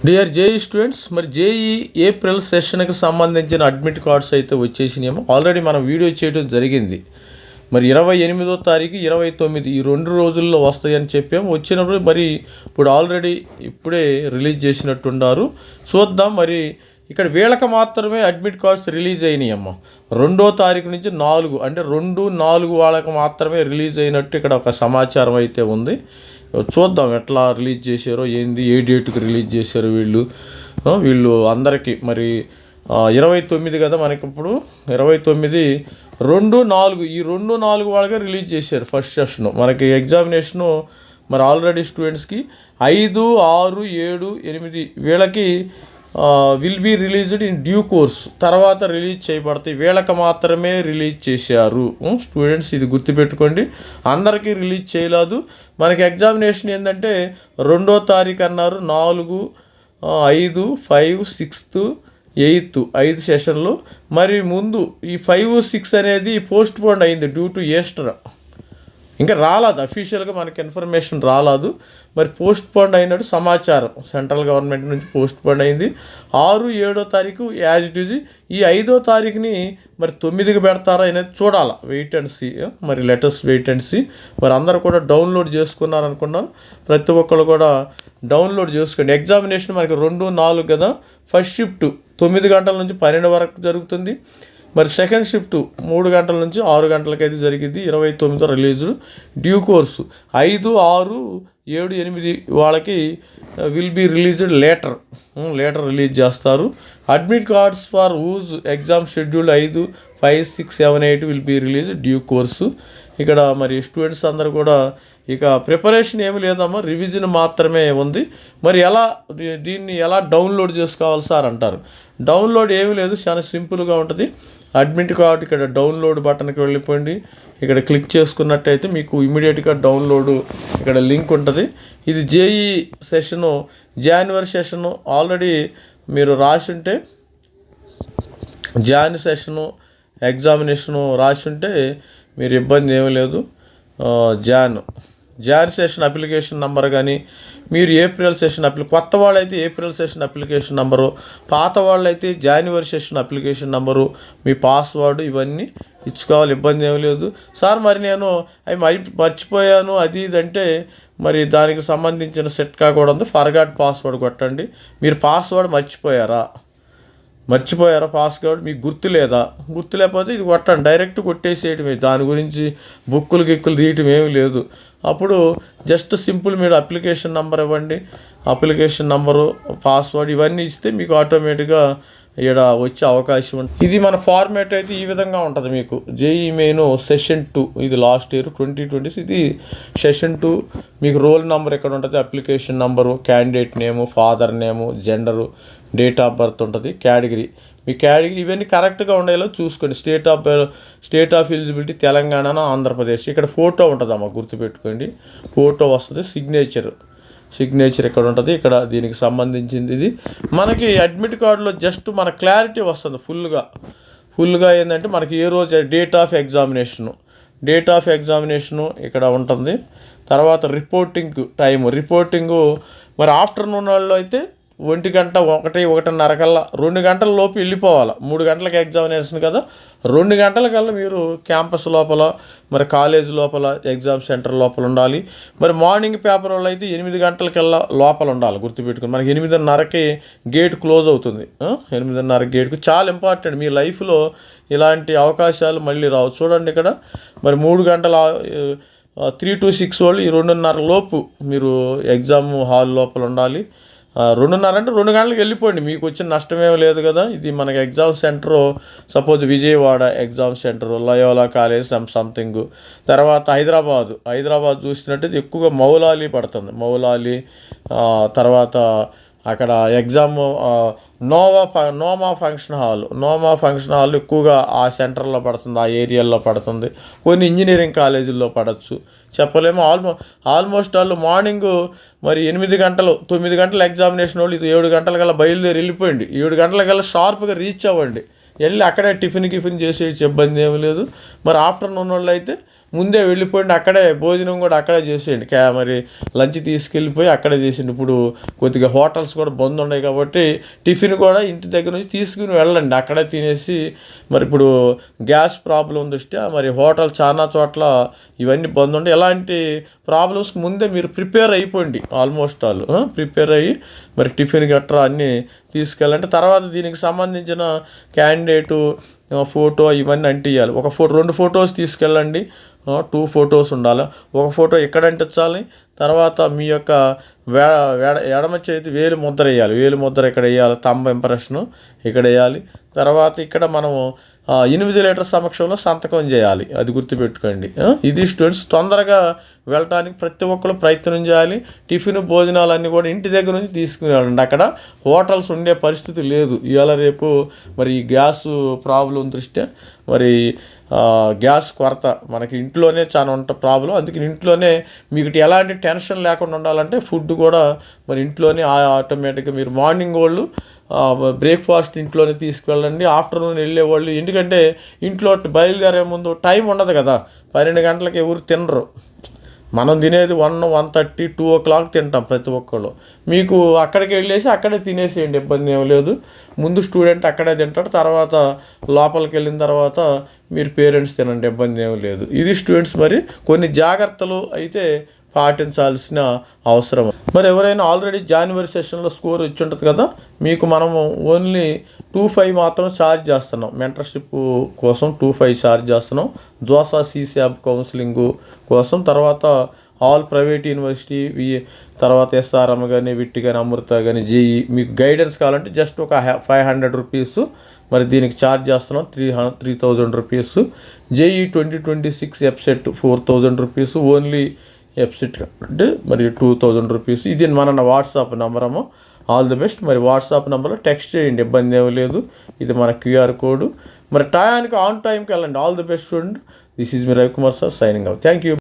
Dear JEE students, మరి JEE April సెషన్కి సంబంధించిన admit cards అయితే వచ్చేసినాయేమో. ఆల్రెడీ మనం వీడియో చేయడం జరిగింది. మరి 28వ తారీఖు 29 ఈ 2 రోజుల్లో వస్తాయని చెప్పాము. వచ్చినప్పుడు మరి ఇప్పుడు ఆల్రెడీ ఇప్పుడే రిలీజ్ చేసినట్టున్నారు. చూద్దాం. మరి ఇక్కడ వీళ్ళకి మాత్రమే అడ్మిట్ కార్డ్స్ రిలీజ్ అయినాయమ్మ. 2వ తారీఖు నుంచి 4 అంటే 2-4 వాళ్ళకి మాత్రమే రిలీజ్ అయినట్టు ఇక్కడ ఒక సమాచారం అయితే ఉంది. చూద్దాం ఎట్లా రిలీజ్ చేశారో, ఏంది, ఏ డేట్కి రిలీజ్ చేశారు వీళ్ళు అందరికీ. మరి 29 కదా మనకి ఇప్పుడు 29, 2-4 ఈ 2-4 వాళ్ళకే రిలీజ్ చేశారు ఫస్ట్ సెషను. మనకి ఎగ్జామినేషను మరి ఆల్రెడీ స్టూడెంట్స్కి 5, 6, 7, 8 వీళ్ళకి will be released in due course, తర్వాత రిలీజ్ చేయబడతాయి. వీళ్ళకి మాత్రమే రిలీజ్ చేశారు స్టూడెంట్స్, ఇది గుర్తుపెట్టుకోండి. అందరికీ రిలీజ్ చేయలేదు. మనకి ఎగ్జామినేషన్ ఏంటంటే 2వ తారీఖు అన్నారు, 4, 5, 5, 6, 8 5 సెషన్లు. మరి ముందు ఈ 5, 6 అనేది పోస్ట్ పోన్ అయింది డ్యూ టు ఈస్టర్. ఇంకా రాలేదు, అఫీషియల్గా మనకి ఇన్ఫర్మేషన్ రాలేదు. మరి పోస్ట్ పోన్ అయినట్టు సమాచారం సెంట్రల్ గవర్నమెంట్ నుంచి పోస్ట్ పోన్ అయింది. 6, 7వ తారీఖు యాజ్ ఇట్ ఈజ్. ఈ 5వ తారీఖుని మరి 9కి పెడతారా అనేది చూడాలి. Wait and see. మరి లెటర్స్ వెయిట్ అండ్ సీ. మరి అందరూ కూడా డౌన్లోడ్ చేసుకున్నారనుకున్నాను. ప్రతి ఒక్కరు కూడా డౌన్లోడ్ చేసుకోండి. ఎగ్జామినేషన్ మనకి 2-4 కదా. ఫస్ట్ షిఫ్ట్ 9 గంటల నుంచి 12 వరకు జరుగుతుంది. మరి సెకండ్ షిఫ్ట్ 3 గంటల నుంచి 6 గంటలకైతే జరిగింది. 29వ రిలీజు. డ్యూ కోర్సు 5, 6, 7, 8 వాళ్ళకి will be released later release చేస్తారు. Admit cards for whose exam schedule 5, 5, 6, 7, 8 will be release due course. ఇక్కడ మరి స్టూడెంట్స్ అందరూ కూడా ఇక ప్రిపరేషన్ ఏమి లేదమ్మా, రివిజన్ మాత్రమే ఉంది. మరి దీన్ని ఎలా డౌన్లోడ్ చేసుకోవాలి సార్ అంటారు. డౌన్లోడ్ ఏమీ లేదు, చాలా సింపుల్గా ఉంటుంది. అడ్మిట్ కార్డ్ ఇక్కడ డౌన్లోడ్ బటన్కి వెళ్ళిపోండి. ఇక్కడ క్లిక్ చేసుకున్నట్టయితే మీకు ఇమీడియట్గా డౌన్లోడ్ ఇక్కడ లింక్ ఉంటుంది. ఇది జేఈ సెషను, జనవరి సెషను ఆల్రెడీ మీరు రాసి ఉంటే, జాన్ సెషను ఎగ్జామినేషను రాసి ఉంటే మీరు ఇబ్బంది ఏమీ లేదు. జాన్ సెషన్ అప్లికేషన్ నెంబర్ కానీ, మీరు ఏప్రిల్ సెషన్ కొత్త వాళ్ళైతే ఏప్రిల్ సెషన్ అప్లికేషన్ నెంబరు, పాత వాళ్ళైతే జనవరి సెషన్ అప్లికేషన్ నెంబరు, మీ పాస్వర్డ్ ఇవన్నీ ఇచ్చుకోవాలి. ఇబ్బంది ఏమీ లేదు. సార్ మరి నేను అవి మర్చిపోయాను అది ఇది అంటే మరి దానికి సంబంధించిన సెట్కా కూడా ఉంది. ఫర్గాట్ పాస్వర్డ్ కొట్టండి. మీరు పాస్వర్డ్ మర్చిపోయారా పాస్వర్డ్ మీకు గుర్తు లేకపోతే ఇది కొట్టండి, డైరెక్ట్ కొట్టేసేయటమే. దాని గురించి బుక్కులు తీయటం ఏమీ లేదు. అప్పుడు జస్ట్ సింపుల్ మీరు అప్లికేషన్ నెంబర్ ఇవ్వండి. అప్లికేషన్ నెంబరు, పాస్వర్డ్ ఇవన్నీ ఇస్తే మీకు ఆటోమేటిక్గా ఇక్కడ వచ్చే అవకాశం ఉంటుంది. ఇది మన ఫార్మేట్ అయితే ఈ విధంగా ఉంటుంది. మీకు జేఈ మెయిన్ సెషన్ 2 ఇది లాస్ట్ ఇయర్ 2020. ఇది సెషన్ 2. మీకు రోల్ నెంబర్ ఎక్కడ ఉంటుంది, application number, candidate name, father name, gender, date of birth ఉంటుంది, కేటగిరీ, మీ కేటగిరీ ఇవన్నీ కరెక్ట్గా ఉండేలా చూసుకోండి. State of eligibility Telangana, Andhra Pradesh. ఇక్కడ ఫోటో ఉంటుందమ్మా, గుర్తుపెట్టుకోండి. ఫోటో వస్తుంది. సిగ్నేచర్ ఇక్కడ ఉంటుంది. ఇక్కడ దీనికి సంబంధించింది ఇది. మనకి అడ్మిట్ కార్డులో జస్ట్ మన క్లారిటీ వస్తుంది ఫుల్గా ఏంటంటే మనకి ఏ రోజు డేట్ ఆఫ్ ఎగ్జామినేషను ఇక్కడ ఉంటుంది. తర్వాత రిపోర్టింగ్ టైము, మరి ఆఫ్టర్నూన్ వాళ్ళు అయితే 1 గంట, 1:30 కల్లా 2 గంటల లోపు వెళ్ళిపోవాలి. 3 గంటలకు ఎగ్జామినేషన్ కదా, 2 గంటలకల్లా మీరు క్యాంపస్ లోపల, మరి కాలేజ్ లోపల, ఎగ్జామ్ సెంటర్ లోపల ఉండాలి. మరి మార్నింగ్ పేపర్ వాళ్ళు అయితే 8 గంటలకల్లా లోపల ఉండాలి. గుర్తుపెట్టుకుని మనకి 8:30కి గేట్ క్లోజ్ అవుతుంది. 8:30 గేట్కు చాలా ఇంపార్టెంట్. మీ లైఫ్లో ఇలాంటి అవకాశాలు మళ్ళీ రావు. చూడండి ఇక్కడ మరి 3 గంటల 3 to 6 వాళ్ళు ఈ 2:30 లోపు మీరు ఎగ్జామ్ హాల్ లోపల ఉండాలి. 2:30 అంటే 2 గంటలకు వెళ్ళిపోండి, మీకు వచ్చిన నష్టమేమీ లేదు కదా. ఇది మనకి exam centre suppose Vijayawada exam centre, Loyola college something. తర్వాత హైదరాబాద్ చూసినట్టు ఎక్కువగా మౌలాలి పడుతుంది. తర్వాత అక్కడ ఎగ్జామ్ నోమా ఫంక్షన్ హాల్ ఎక్కువగా ఆ సెంటర్లో పడుతుంది, ఆ ఏరియాలో పడుతుంది. కొన్ని ఇంజనీరింగ్ కాలేజీల్లో పడవచ్చు, చెప్పలేము. ఆల్మోస్ట్ వాళ్ళు మార్నింగ్ మరి 8 గంటలు 9 గంటల ఎగ్జామినేషన్ వాళ్ళు 7 గంటలకల్లా బయలుదేరి వెళ్ళిపోయింది. 7 గంటలకల్లా షార్ప్గా రీచ్ అవ్వండి. వెళ్ళి అక్కడే టిఫిన్ చేసేసి ఇబ్బంది ఏమీ లేదు. మరి ఆఫ్టర్నూన్ వాళ్ళు అయితే ముందే వెళ్ళిపోయింది, అక్కడే భోజనం కూడా అక్కడే చేసేయండి. మరి లంచ్ తీసుకెళ్ళిపోయి అక్కడే చేసేయండి. ఇప్పుడు కొద్దిగా హోటల్స్ కూడా బంద్ ఉన్నాయి కాబట్టి టిఫిన్ కూడా ఇంటి దగ్గర నుంచి తీసుకుని వెళ్ళండి, అక్కడే తినేసి. మరి ఇప్పుడు గ్యాస్ ప్రాబ్లం దృష్ట్యా మరి హోటల్ చాలా చోట్ల ఇవన్నీ బంద్ ఉండే. ఎలాంటి ప్రాబ్లమ్స్కి ముందే మీరు ప్రిపేర్ అయిపోండి, ఆల్మోస్ట్ ఆల్ ప్రిపేర్ అయ్యి మరి టిఫిన్ గట్రా అన్నీ తీసుకెళ్ళండి. తర్వాత దీనికి సంబంధించిన క్యాండిడేటు ఫోటో ఇవన్నీ అంటియాలి. 2 ఫొటోస్ తీసుకెళ్ళండి, 2 ఫొటోస్ ఉండాలి. ఒక ఫోటో ఇక్కడ అంటించాలి, తర్వాత మీ యొక్క ఎడమ చేతి వేలు ముద్ర వేయాలి. వేలు ముద్ర ఇక్కడ వేయాలి, తంబ ఇంప్రెషను ఇక్కడ వేయాలి. తర్వాత ఇక్కడ మనము ఇన్విజిలేటర్ సమక్షంలో సంతకం చేయాలి, అది గుర్తుపెట్టుకోండి. ఇది స్టూడెంట్స్ తొందరగా వెళ్ళటానికి ప్రతి ఒక్కరు ప్రయత్నం చేయాలి. టిఫిన్ భోజనాలన్నీ కూడా ఇంటి దగ్గర నుంచి తీసుకుని వెళ్ళండి, అక్కడ హోటల్స్ ఉండే పరిస్థితి లేదు ఇవాళ రేపు. మరి ఈ గ్యాస్ ప్రాబ్లం దృష్ట్యా మరి గ్యాస్ కొరత మనకి ఇంట్లోనే చాలా ప్రాబ్లం. అందుకని ఇంట్లోనే మీకు ఎలాంటి టెన్షన్ లేకుండా ఉండాలంటే ఫుడ్ కూడా మరి ఇంట్లోనే ఆటోమేటిక్గా మీరు మార్నింగ్ వాళ్ళు బ్రేక్ఫాస్ట్ ఇంట్లోనే తీసుకువెళ్ళండి. ఆఫ్టర్నూన్ వెళ్ళేవాళ్ళు, ఎందుకంటే ఇంట్లో బయలుదేరే ముందు టైం ఉండదు కదా, 12 గంటలకు ఎవరు తినరు. మనం తినేది 1:30, 2 o'clock తింటాం ప్రతి ఒక్కళ్ళు. మీకు అక్కడికి వెళ్ళేసి అక్కడే తినేసేయండి, ఇబ్బంది ఏం లేదు. ముందు స్టూడెంట్ అక్కడే తింటాడు, తర్వాత లోపలికి వెళ్ళిన తర్వాత మీరు పేరెంట్స్ తినండి, ఇబ్బంది ఏం లేదు. ఇది స్టూడెంట్స్ మరి కొన్ని జాగ్రత్తలు అయితే పాటించాల్సిన అవసరం. మరి ఎవరైనా ఆల్రెడీ జనవరి సెషన్లో స్కోర్ వచ్చి ఉంటుంది కదా, మీకు మనము ఓన్లీ 2,500 మాత్రం ఛార్జ్ చేస్తున్నాం. మెంటర్షిప్ కోసం 2,500 ఛార్జ్ చేస్తున్నాం. జోసా CSAB కౌన్సిలింగ్ కోసం, తర్వాత ఆల్ ప్రైవేట్ యూనివర్సిటీ, తర్వాత SRM కానీ, విట్ కానీ, అమృత కానీ, JEE మీకు గైడెన్స్ కావాలంటే జస్ట్ ఒక 500 రూపీస్ మరి దీనికి ఛార్జ్ చేస్తున్నాం. 3,000 rupees. JEE 2026 website 4,000 rupees only website అంటే మరి 2,000 రూపీస్. ఇది మన వాట్సాప్ నెంబరము. All the best. మరి వాట్సాప్ నెంబర్లో టెక్స్ట్ చేయండి, ఇబ్బంది ఏమీ లేదు. ఇది మన QR కోడ్. మరి టయానికి ఆన్ టైంకి వెళ్ళండి. All the best student. This is me Ravikumar sir signing out. Thank you.